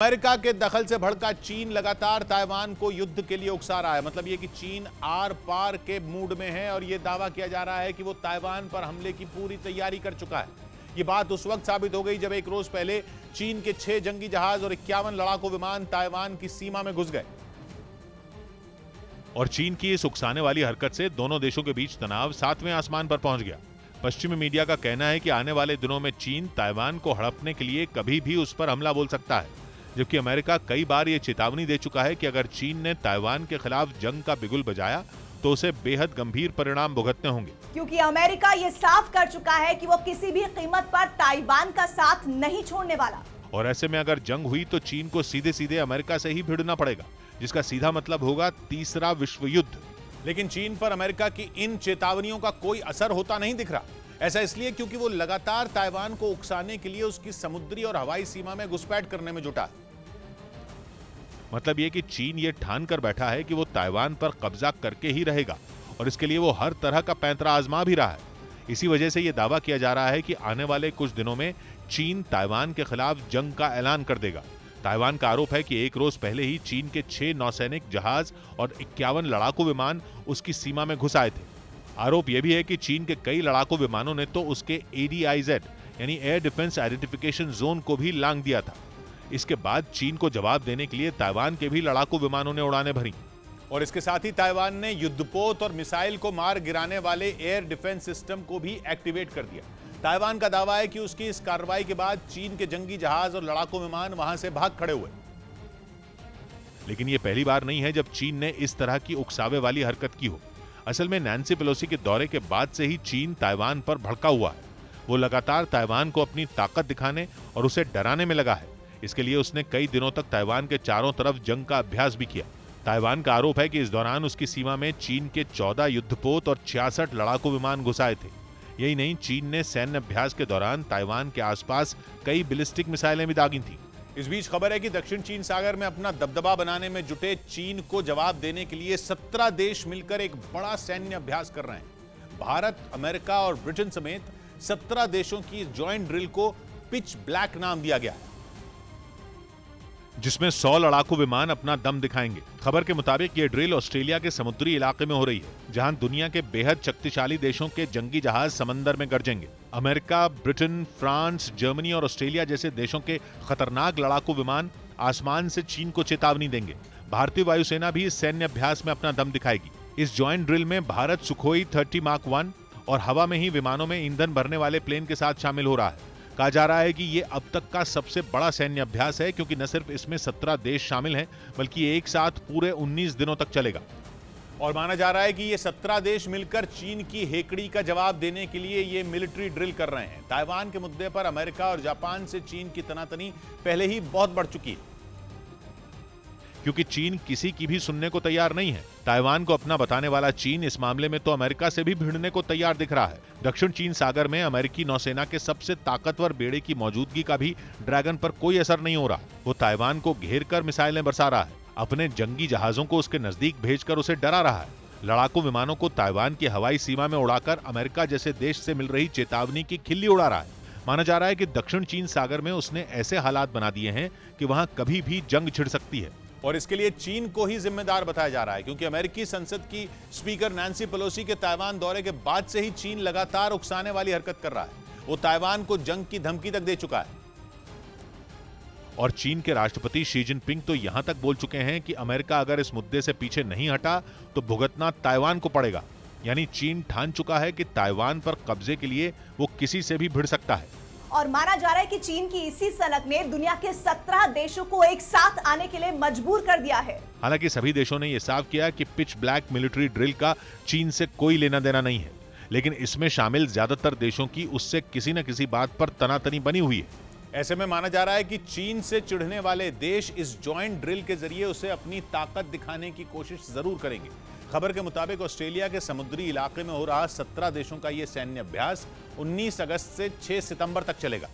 America के दखल से भड़का चीन लगातार ताइवान को युद्ध के लिए उकसा रहा है। मतलब ये कि चीन आर पार के मूड में है और ये दावा किया जा रहा है कि वो ताइवान पर हमले की पूरी तैयारी कर चुका है। ये बात उस वक्त साबित हो गई जब एक रोज पहले चीन के 6 जंगी जहाज और 51 लड़ाकू विमान ताइवान की सीमा में घुस गए। और चीन की इस उकसाने वाली हरकत से दोनों देशों के बीच तनाव 7वें आसमान पर पहुंच गया। पश्चिमी मीडिया का कहना है कि आने वाले दिनों में चीन ताइवान को हड़पने के लिए कभी भी उस पर हमला बोल सकता है, जबकि अमेरिका कई बार ये चेतावनी दे चुका है कि अगर चीन ने ताइवान के खिलाफ जंग का बिगुल बजाया तो उसे बेहद गंभीर परिणाम भुगतने होंगे। क्योंकि अमेरिका ये साफ कर चुका है कि वो किसी भी कीमत पर ताइवान का साथ नहीं छोड़ने वाला। और ऐसे में अगर जंग हुई तो चीन को सीधे सीधे अमेरिका से ही भिड़ना पड़ेगा, जिसका सीधा मतलब होगा तीसरा विश्व युद्ध। लेकिन चीन पर अमेरिका की इन चेतावनियों का कोई असर होता नहीं दिख रहा। ऐसा इसलिए क्योंकि वो लगातार ताइवान को उकसाने के लिए उसकी समुद्री और हवाई सीमा में घुसपैठ करने में जुटा है। मतलब ये कि चीन ये ठान कर बैठा है कि वो ताइवान पर कब्जा करके ही रहेगा और इसके लिए वो हर तरह का पैंतरा आजमा भी रहा है। इसी वजह से ये दावा किया जा रहा है कि आने वाले कुछ दिनों में चीन ताइवान के खिलाफ जंग का ऐलान कर देगा। ताइवान का आरोप है कि एक रोज पहले ही चीन के 6 नौसैनिक जहाज और 51 लड़ाकू विमान उसकी सीमा में घुस आए थे। आरोप यह भी है कि चीन के कई लड़ाकू विमानों ने तो उसके ADIZ यानी एयर डिफेंस आइडेंटिफिकेशन जोन को भी लांघ दिया था। इसके बाद चीन को जवाब देने के लिए ताइवान के भी लड़ाकू विमानों ने उड़ानें भरी। और इसके साथ ही ताइवान ने युद्धपोत और मिसाइल को मार गिराने वाले एयर डिफेंस सिस्टम को भी एक्टिवेट कर दिया। ताइवान का दावा है कि उसकी इस कार्रवाई के बाद चीन के जंगी जहाज और लड़ाकू विमान वहां से भाग खड़े हुए। लेकिन यह पहली बार नहीं है जब चीन ने इस तरह की उकसावे वाली हरकत की हो। असल में नैन्सी पेलोसी के दौरे के बाद से ही चीन ताइवान पर भड़का हुआ है। वो लगातार ताइवान को अपनी ताकत दिखाने और उसे डराने में लगा है। इसके लिए उसने कई दिनों तक ताइवान के चारों तरफ जंग का अभ्यास भी किया। ताइवान का आरोप है कि इस दौरान उसकी सीमा में चीन के 14 युद्धपोत और 66 लड़ाकू विमान घुस आए थे। यही नहीं, चीन ने सैन्य अभ्यास के दौरान ताइवान के आसपास कई बैलिस्टिक मिसाइलें भी दागी थी। इस बीच खबर है कि दक्षिण चीन सागर में अपना दबदबा बनाने में जुटे चीन को जवाब देने के लिए 17 देश मिलकर एक बड़ा सैन्य अभ्यास कर रहे हैं। भारत, अमेरिका और ब्रिटेन समेत 17 देशों की इस जॉइंट ड्रिल को पिच ब्लैक नाम दिया गया है, जिसमें 100 लड़ाकू विमान अपना दम दिखाएंगे। खबर के मुताबिक ये ड्रिल ऑस्ट्रेलिया के समुद्री इलाके में हो रही है, जहां दुनिया के बेहद शक्तिशाली देशों के जंगी जहाज समंदर में गरजेंगे। अमेरिका, ब्रिटेन, फ्रांस, जर्मनी और ऑस्ट्रेलिया जैसे देशों के खतरनाक लड़ाकू विमान आसमान से चीन को चेतावनी देंगे। भारतीय वायुसेना भी इस सैन्य अभ्यास में अपना दम दिखाएगी। इस जॉइंट ड्रिल में भारत सुखोई 30 मार्क 1 और हवा में ही विमानों में ईंधन भरने वाले प्लेन के साथ शामिल हो रहा है। कहा जा रहा है कि ये अब तक का सबसे बड़ा सैन्य अभ्यास है, क्योंकि न सिर्फ इसमें 17 देश शामिल हैं, बल्कि एक साथ पूरे 19 दिनों तक चलेगा। और माना जा रहा है कि ये 17 देश मिलकर चीन की हेकड़ी का जवाब देने के लिए ये मिलिट्री ड्रिल कर रहे हैं। ताइवान के मुद्दे पर अमेरिका और जापान से चीन की तनातनी पहले ही बहुत बढ़ चुकी है, क्योंकि चीन किसी की भी सुनने को तैयार नहीं है। ताइवान को अपना बताने वाला चीन इस मामले में तो अमेरिका से भी भिड़ने को तैयार दिख रहा है। दक्षिण चीन सागर में अमेरिकी नौसेना के सबसे ताकतवर बेड़े की मौजूदगी का भी ड्रैगन पर कोई असर नहीं हो रहा। वो ताइवान को घेर कर मिसाइलें बरसा रहा है, अपने जंगी जहाजों को उसके नजदीक भेजकर उसे डरा रहा है। लड़ाकू विमानों को ताइवान की हवाई सीमा में उड़ाकर अमेरिका जैसे देश से मिल रही चेतावनी की खिल्ली उड़ा रहा है। माना जा रहा है कि दक्षिण चीन सागर में उसने ऐसे हालात बना दिए हैं कि वहां कभी भी जंग छिड़ सकती है। और इसके लिए चीन को ही जिम्मेदार बताया जा रहा है, क्योंकि अमेरिकी संसद की स्पीकर नैन्सी पेलोसी के ताइवान दौरे के बाद से ही चीन लगातार उकसाने वाली हरकत कर रहा है। वो ताइवान को जंग की धमकी तक दे चुका है। और चीन के राष्ट्रपति शी जिनपिंग तो यहां तक बोल चुके हैं कि अमेरिका अगर इस मुद्दे से पीछे नहीं हटा तो भुगतना ताइवान को पड़ेगा। यानी चीन ठान चुका है कि ताइवान पर कब्जे के लिए वो किसी से भी भिड़ सकता है। और माना जा रहा है कि चीन की इसी सनक ने दुनिया के 17 देशों को एक साथ आने के लिए मजबूर कर दिया है। हालांकि सभी देशों ने यह साफ किया कि पिच ब्लैक मिलिट्री ड्रिल का चीन से कोई लेना देना नहीं है, लेकिन इसमें शामिल ज्यादातर देशों की उससे किसी न किसी बात पर तनातनी बनी हुई है। ऐसे में माना जा रहा है कि चीन से चिढ़ने वाले देश इस जॉइंट ड्रिल के जरिए उसे अपनी ताकत दिखाने की कोशिश जरूर करेंगे। खबर के मुताबिक ऑस्ट्रेलिया के समुद्री इलाके में हो रहा 17 देशों का यह सैन्य अभ्यास 19 अगस्त से 6 सितंबर तक चलेगा।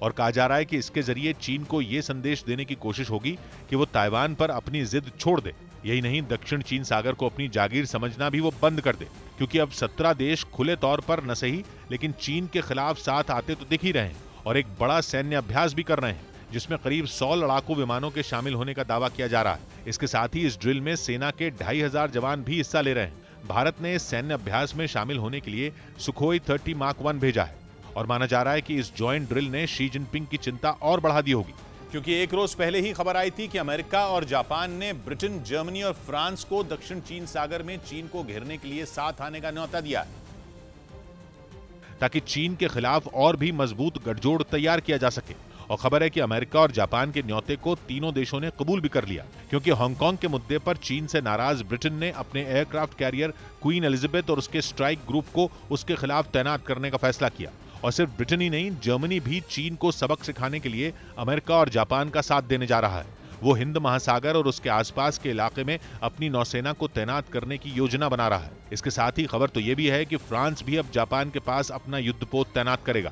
और कहा जा रहा है कि इसके जरिए चीन को यह संदेश देने की कोशिश होगी कि वो ताइवान पर अपनी जिद छोड़ दे। यही नहीं, दक्षिण चीन सागर को अपनी जागीर समझना भी वो बंद कर दे, क्योंकि अब 17 देश खुले तौर पर न सही लेकिन चीन के खिलाफ साथ आते तो दिख ही रहे हैं और एक बड़ा सैन्य अभ्यास भी कर रहे हैं, जिसमें करीब 100 लड़ाकू विमानों के शामिल होने का दावा किया जा रहा है। इसके साथ ही इस ड्रिल में सेना के 2500 जवान भी हिस्सा ले रहे हैं। भारत ने सैन्य अभ्यास में शामिल होने के लिए सुखोई 30 मार्क 1 भेजा है और माना जा रहा है कि इस ज्वाइंट ड्रिल ने शी जिनपिंग की चिंता और बढ़ा दी होगी, क्योंकि एक रोज पहले ही खबर आई थी कि अमेरिका और जापान ने ब्रिटेन, जर्मनी और फ्रांस को दक्षिण चीन सागर में चीन को घेरने के लिए साथ आने का न्योता दिया है, ताकि चीन के खिलाफ और भी मजबूत गठजोड़ तैयार किया जा सके। और खबर है कि अमेरिका और जापान के न्योते को तीनों देशों ने कबूल भी कर लिया, क्योंकि हांगकांग के मुद्दे पर चीन से नाराज ब्रिटेन ने अपने एयरक्राफ्ट कैरियर क्वीन एलिजाबेथ और उसके स्ट्राइक ग्रुप को उसके खिलाफ तैनात करने का फैसला किया। और सिर्फ ब्रिटेन ही नहीं, जर्मनी भी चीन को सबक सिखाने के लिए अमेरिका और जापान का साथ देने जा रहा है। वो हिंद महासागर और उसके आसपास के इलाके में अपनी नौसेना को तैनात करने की योजना बना रहा है। इसके साथ ही खबर तो ये भी है कि फ्रांस भी अब जापान के पास अपना युद्धपोत तैनात करेगा।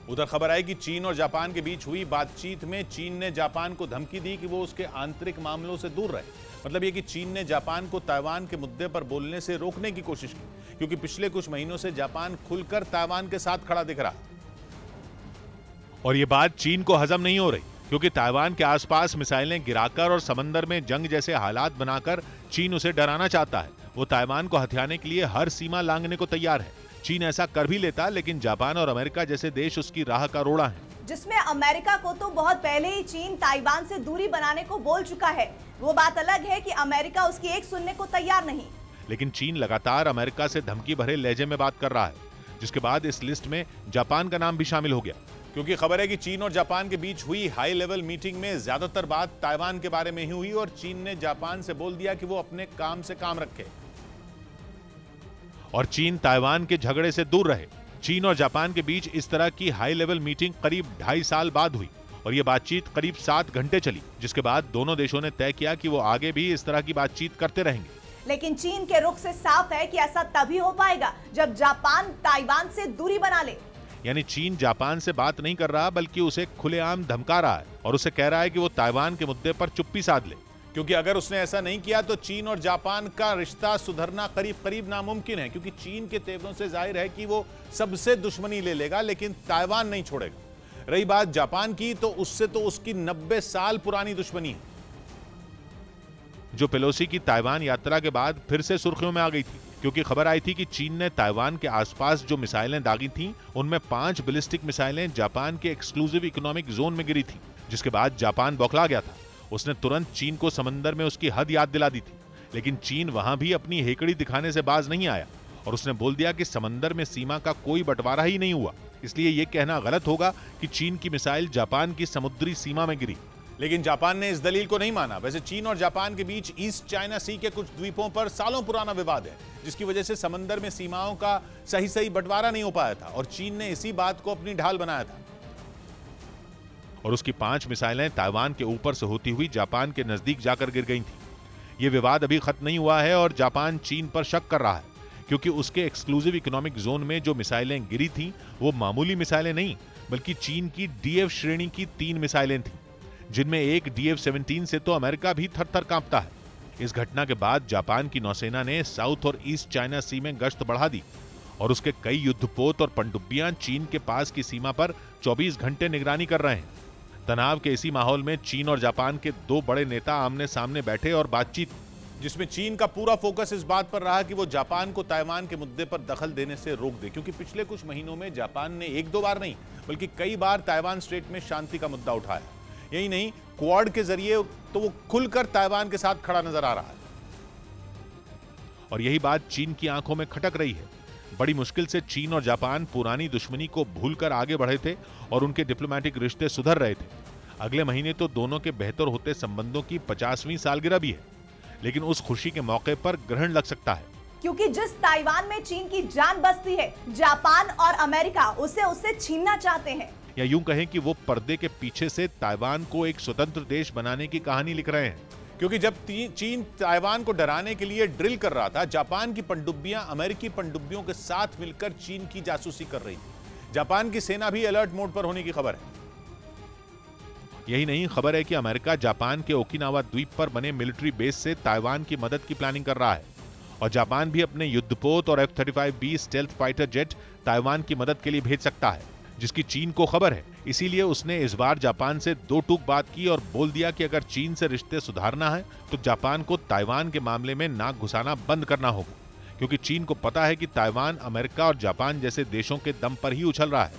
उधर खबर आई कि चीन और जापान के बीच हुई बातचीत में चीन ने जापान को धमकी दी कि वो उसके आंतरिक मामलों से दूर रहे। मतलब ये कि चीन ने जापान को ताइवान के मुद्दे पर बोलने से रोकने की कोशिश की, क्योंकि पिछले कुछ महीनों से जापान खुलकर ताइवान के साथ खड़ा दिख रहा। और ये बात चीन को हजम नहीं हो रही, क्योंकि ताइवान के आसपास मिसाइलें गिराकर और समंदर में जंग जैसे हालात बनाकर चीन उसे डराना चाहता है। वो ताइवान को हथियाने के लिए हर सीमा लांघने को तैयार है। चीन ऐसा कर भी लेता, लेकिन जापान और अमेरिका जैसे देश उसकी राह का रोड़ा है, जिसमें अमेरिका को तो बहुत पहले ही चीन ताइवान से दूरी बनाने को बोल चुका है। वो बात अलग है कि अमेरिका उसकी एक सुनने को तैयार नहीं। लेकिन चीन लगातार अमेरिका से धमकी भरे लहजे में बात कर रहा है, जिसके बाद इस लिस्ट में जापान का नाम भी शामिल हो गया। क्योंकि खबर है कि चीन और जापान के बीच हुई हाई लेवल मीटिंग में ज्यादातर बात ताइवान के बारे में ही हुई और चीन ने जापान से बोल दिया कि वो अपने काम से काम रखे और चीन ताइवान के झगड़े से दूर रहे। चीन और जापान के बीच इस तरह की हाई लेवल मीटिंग करीब 2.5 साल बाद हुई और यह बातचीत करीब 7 घंटे चली, जिसके बाद दोनों देशों ने तय किया कि वो आगे भी इस तरह की बातचीत करते रहेंगे। लेकिन चीन के रुख से साफ है कि ऐसा तभी हो पाएगा जब जापान ताइवान से दूरी बना ले। यानी चीन जापान से बात नहीं कर रहा, बल्कि उसे खुलेआम धमका रहा है और उसे कह रहा है कि वो ताइवान के मुद्दे पर चुप्पी साध ले, क्योंकि अगर उसने ऐसा नहीं किया तो चीन और जापान का रिश्ता सुधरना करीब करीब नामुमकिन है। क्योंकि चीन के तेवरों से जाहिर है कि वो सबसे दुश्मनी ले लेगा, लेकिन ताइवान नहीं छोड़ेगा। रही बात जापान की, तो उससे तो उसकी 90 साल पुरानी दुश्मनी है, जो पेलोसी की ताइवान यात्रा के बाद फिर से सुर्खियों में आ गई थी, क्योंकि खबर आई थी कि चीन ने ताइवान के आसपास जो मिसाइलें दागी थीं, उनमें 5 बैलिस्टिक मिसाइलें जापान के एक्सक्लूसिव इकोनॉमिक जोन में गिरी थी, जिसके बाद जापान बौखला गया था। उसने तुरंत चीन को समंदर में उसकी हद याद दिला दी थी, लेकिन चीन वहां भी अपनी हेकड़ी दिखाने से बाज नहीं आया और उसने बोल दिया कि समंदर में सीमा का कोई बंटवारा ही नहीं हुआ, इसलिए यह कहना गलत होगा कि चीन की मिसाइल जापान की समुद्री सीमा में गिरी। लेकिन जापान ने इस दलील को नहीं माना। वैसे चीन और जापान के बीच ईस्ट चाइना सी के कुछ द्वीपों पर सालों पुराना विवाद है, जिसकी वजह से समंदर में सीमाओं का सही बंटवारा नहीं हो पाया था और चीन ने इसी बात को अपनी ढाल बनाया था। और उसकी 5 मिसाइलें ताइवान के ऊपर से होती हुई जापान के नजदीक जाकर गिर गई थी। यह विवाद अभी खत्म नहीं हुआ है और जापान चीन पर शक कर रहा है, क्योंकि उसके एक्सक्लूसिव इकोनॉमिक जोन में जो मिसाइलें गिरी थीं, वो मामूली मिसाइलें नहीं, बल्कि चीन की DF श्रेणी की 3 मिसाइलें थीं, जिनमें एक DF-17 से तो अमेरिका भी थर-थर कांपता है। इस घटना के बाद जापान की नौसेना ने साउथ और ईस्ट चाइना सी में गश्त बढ़ा दी और उसके कई युद्धपोत और पनडुब्बियां चीन के पास की सीमा पर 24 घंटे निगरानी कर रहे हैं। तनाव के इसी माहौल में चीन और जापान के 2 बड़े नेता आमने सामने बैठे और बातचीत, जिसमें चीन का पूरा फोकस इस बात पर रहा कि वो जापान को ताइवान के मुद्दे पर दखल देने से रोक दे, क्योंकि पिछले कुछ महीनों में जापान ने 1-2 बार नहीं बल्कि कई बार ताइवान स्ट्रेट में शांति का मुद्दा उठाया। यही नहीं, क्वाड के जरिए तो वो खुलकर ताइवान के साथ खड़ा नजर आ रहा है। और यही बात चीन की आंखों में खटक रही है। बड़ी मुश्किल से चीन और जापान पुरानी दुश्मनी को भूलकर आगे बढ़े थे और उनके डिप्लोमेटिक रिश्ते सुधर रहे थे। अगले महीने तो दोनों के बेहतर होते संबंधों की 50वीं सालगिरह भी है, लेकिन उस खुशी के मौके पर ग्रहण लग सकता है, क्योंकि जिस ताइवान में चीन की जान बसती है, जापान और अमेरिका उसे छीनना चाहते हैं। या यूं कहें कि वो पर्दे के पीछे से ताइवान को एक स्वतंत्र देश बनाने की कहानी लिख रहे हैं। क्योंकि जब चीन ताइवान को डराने के लिए ड्रिल कर रहा था, जापान की पनडुब्बियां अमेरिकी पनडुब्बियों के साथ मिलकर चीन की जासूसी कर रही थी। जापान की सेना भी अलर्ट मोड पर होने की खबर है। यही नहीं, खबर है कि अमेरिका जापान के ओकिनावा द्वीप पर बने मिलिट्री बेस से ताइवान की मदद की प्लानिंग कर रहा है और जापान भी अपने युद्धपोत और F-35B stealth fighter jet Taiwan की मदद के लिए भेज सकता है, जिसकी चीन को खबर है। इसीलिए उसने इस बार जापान से दो टूक बात की और बोल दिया कि अगर चीन से रिश्ते सुधारना है तो जापान को ताइवान के मामले में नाक घुसाना बंद करना होगा, क्योंकि चीन को पता है कि ताइवान अमेरिका और जापान जैसे देशों के दम पर ही उछल रहा है,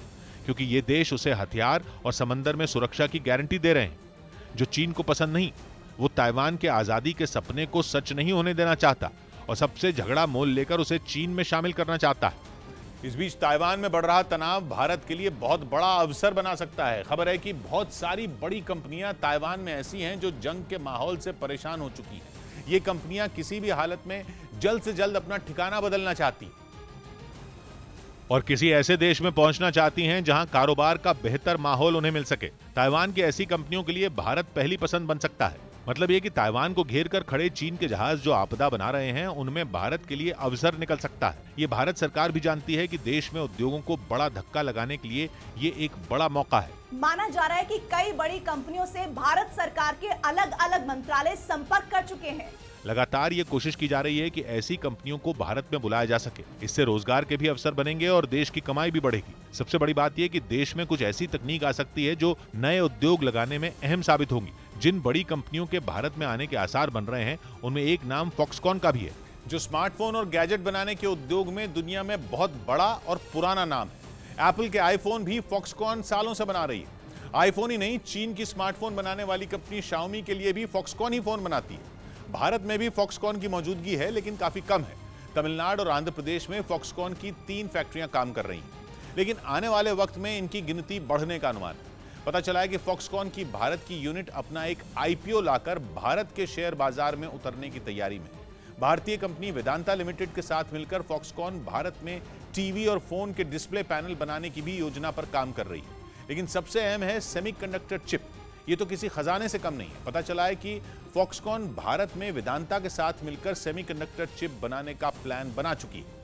क्योंकि ये देश उसे हथियार और समंदर में सुरक्षा की गारंटी दे रहे हैं। जो चीन को पसंद नहीं, वो ताइवान के आजादी के सपने को सच नहीं होने देना चाहता और सबसे झगड़ा मोल लेकर उसे चीन में शामिल करना चाहता है। इस बीच ताइवान में बढ़ रहा तनाव भारत के लिए बहुत बड़ा अवसर बना सकता है। खबर है कि बहुत सारी बड़ी कंपनियां ताइवान में ऐसी हैं जो जंग के माहौल से परेशान हो चुकी हैं। ये कंपनियां किसी भी हालत में जल्द से जल्द अपना ठिकाना बदलना चाहती हैं और किसी ऐसे देश में पहुंचना चाहती हैं जहां कारोबार का बेहतर माहौल उन्हें मिल सके। ताइवान की ऐसी कंपनियों के लिए भारत पहली पसंद बन सकता है। मतलब ये कि ताइवान को घेर कर खड़े चीन के जहाज जो आपदा बना रहे हैं, उनमें भारत के लिए अवसर निकल सकता है। ये भारत सरकार भी जानती है कि देश में उद्योगों को बड़ा धक्का लगाने के लिए ये एक बड़ा मौका है। माना जा रहा है कि कई बड़ी कंपनियों से भारत सरकार के अलग अलग मंत्रालय संपर्क कर चुके हैं। लगातार ये कोशिश की जा रही है कि ऐसी कंपनियों को भारत में बुलाया जा सके। इससे रोजगार के भी अवसर बनेंगे और देश की कमाई भी बढ़ेगी। सबसे बड़ी बात यह कि देश में कुछ ऐसी तकनीक आ सकती है जो नए उद्योग लगाने में अहम साबित होंगी। जिन बड़ी कंपनियों के भारत में आने के आसार बन रहे हैं, उनमें एक नाम फॉक्सकॉन का भी है, जो स्मार्टफोन और गैजेट बनाने के उद्योग में दुनिया में बहुत बड़ा और पुराना नाम है। एप्पल के आईफोन भी फॉक्सकॉन सालों से बना रही है। आईफोन ही नहीं, चीन की स्मार्टफोन बनाने वाली कंपनी शाओमी के लिए भी फॉक्सकॉन ही फोन बनाती है। भारत में भी फॉक्सकॉन की मौजूदगी है, लेकिन काफी कम है। तमिलनाडु और आंध्र प्रदेश में फॉक्सकॉन की 3 फैक्ट्रियां काम कर रही हैं, लेकिन आने वाले वक्त में इनकी गिनती बढ़ने का अनुमान है। पता चला है कि फॉक्सकॉन की भारत की यूनिट अपना एक आईपीओ लाकर भारत के शेयर बाजार में उतरने की तैयारी में है। भारतीय कंपनी वेदांता लिमिटेड के साथ मिलकर फॉक्सकॉन भारत में टीवी और फोन के डिस्प्ले पैनल बनाने की भी योजना पर काम कर रही है। लेकिन सबसे अहम है सेमीकंडक्टर चिप। ये तो किसी खजाने से कम नहीं है। पता चला है कि फॉक्सकॉन भारत में वेदांता के साथ मिलकर सेमीकंडक्टर चिप बनाने का प्लान बना चुकी है,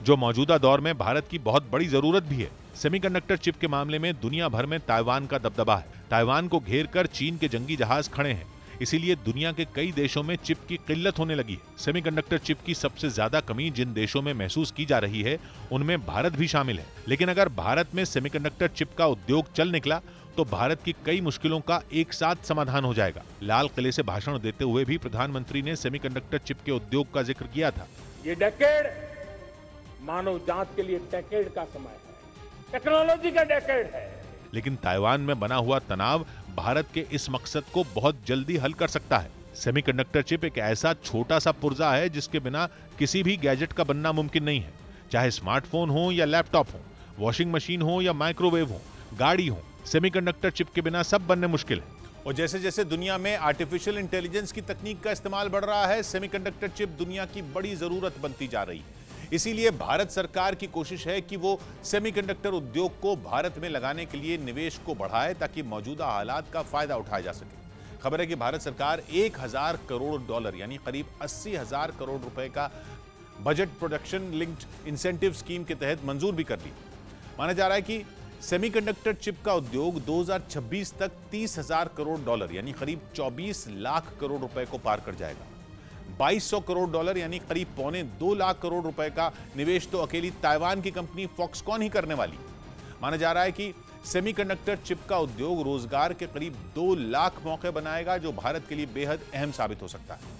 जो मौजूदा दौर में भारत की बहुत बड़ी जरूरत भी है। सेमीकंडक्टर चिप के मामले में दुनिया भर में ताइवान का दबदबा है। ताइवान को घेर कर चीन के जंगी जहाज खड़े हैं, इसीलिए दुनिया के कई देशों में चिप की किल्लत होने लगी है। सेमीकंडक्टर चिप की सबसे ज्यादा कमी जिन देशों में महसूस की जा रही है, उनमें भारत भी शामिल है। लेकिन अगर भारत में सेमीकंडक्टर चिप का उद्योग चल निकला तो भारत की कई मुश्किलों का एक साथ समाधान हो जाएगा। लाल किले से भाषण देते हुए भी प्रधानमंत्री ने सेमीकंडक्टर चिप के उद्योग का जिक्र किया था। ये डेकेड मानव जात के लिए डेकेड का समय है, टेक्नोलॉजी का डेकेड है। लेकिन ताइवान में बना हुआ तनाव भारत के इस मकसद को बहुत जल्दी हल कर सकता है। सेमीकंडक्टर चिप एक ऐसा छोटा सा पुर्जा है जिसके बिना किसी भी गैजेट का बनना मुमकिन नहीं है। चाहे स्मार्टफोन हो या लैपटॉप हो, वॉशिंग मशीन हो या माइक्रोवेव हो, गाड़ी हो, सेमीकंडक्टर चिप के बिना सब बनने मुश्किल है। और जैसे जैसे दुनिया में आर्टिफिशियल इंटेलिजेंस की तकनीक का इस्तेमाल बढ़ रहा है, सेमीकंडक्टर चिप दुनिया की बड़ी जरूरत बनती जा रही है। इसीलिए भारत सरकार की कोशिश है कि वो सेमीकंडक्टर उद्योग को भारत में लगाने के लिए निवेश को बढ़ाए, ताकि मौजूदा हालात का फायदा उठाया जा सके। खबर है कि भारत सरकार 1000 करोड़ डॉलर यानी करीब 80,000 करोड़ रुपए का budget production linked incentive scheme के तहत मंजूर भी कर ली। माना जा रहा है कि सेमीकंडक्टर चिप का उद्योग 2026 तक 30,000 करोड़ डॉलर यानी करीब 24 लाख करोड़ रुपए को पार कर जाएगा। 2200 करोड़ डॉलर यानी करीब 1.25 लाख करोड़ रुपए का निवेश तो अकेली ताइवान की कंपनी फॉक्सकॉन ही करने वाली। माना जा रहा है कि सेमीकंडक्टर चिप का उद्योग रोजगार के करीब 2 लाख मौके बनाएगा, जो भारत के लिए बेहद अहम साबित हो सकता है।